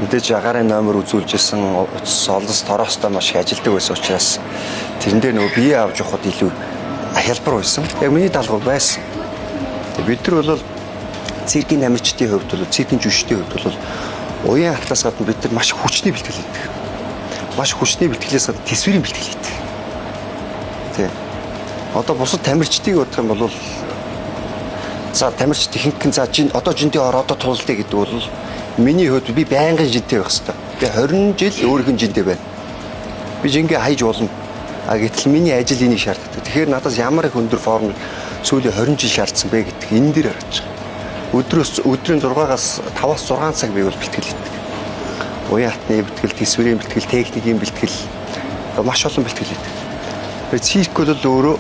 Мэдээж агаарын номер үзүүлжсэн солонгос тороостой маш их ажилдаг байсан учраас тэрэн дээр нөгөө бие авч явахд илүү хялбар байсан. Яг миний даалгавар байсан. Бид нар бол циркийн намжчдын хувьд бол циркийн жүжигчдийн хувьд бол уян хатаас гадна бид нар маш хүчний бэлтгэл хийдэг. Маш хүчний бэлтгэлээс гадна тэсвэрийн бэлтгэл хийдэг. Тэ. Одоо бусад тамирчдыг бодох юм бол за тамирчид ихэнх за одоо жинтэй ороод тулдъя гэдэг бол миний хувьд би байнгын жинтэй байх хэрэгтэй. Би 20 жил өөрийнхөө жинтэй байна. Би жингээ хайж болно. Гэтэл миний ажил энийг шаарддаг. Тэгэхээр надаас ямар их өндөр форм сүүлийн 20 жил шаардсан бэ гэдэг энэ дээр гарч байгаа. Өдрийн 6-аас 5-аас 6 цаг би бол бэлтгэл хийдэг. Уян хатны бэлтгэл, тэсвэрийн бэлтгэл, техникийн бэлтгэл маш олон бэлтгэл хийдэг. Цирк бол өөрөө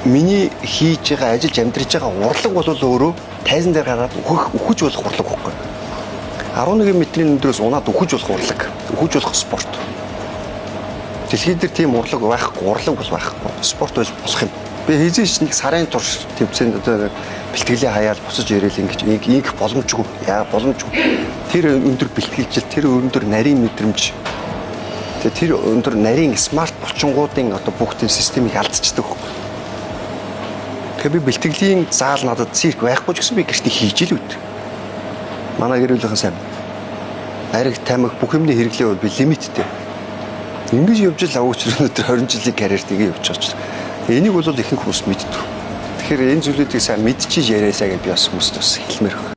миний хийж байгаа ажиллаж амьдраж байгаа урлаг бол өөрөө тайзан дээр гараад үхэж болох урлаг байхгүй. 11 метрийн өндрөөс унаад үхэж болох урлаг, үхэж болох спорт. Дэлхийд дээр тийм урлаг байхгүй, урлаг бол байхгүй. Спорт байж болох юм. Би хийжээч нэг сарын турш тэмцээнд одоо бэлтгэлээ хаяал буцаж ирээл ингэх боломжгүй. Яа боломжгүй. Тэр өндөр бэлтгэлжил, тэр өндөр нарийн мэдрэмж, тэр өндөр нарийн смарт булчингуудын одоо бүх тийм системийг алдчихдаг. Тэгэхээр би бэлтгэлийн заал надад цирк байхгүй ч гэсэн би гэртээ хийж л үт. Манай гэр бүлийнхэн сайн. Ариг тамиг бүх юмны хэрэглээ би лимиттэй. Ингэж явж л авууч өнөөдөр 20 жилийн карьерт ингэ явж байгаа ч. Энийг бол ихэнх хүмүүс мэддэг. Тэгэхээр энэ зүйлүүдийг сайн мэдчихэж яриасаа гэж би бас хүмүүст бас хэлмээр байна.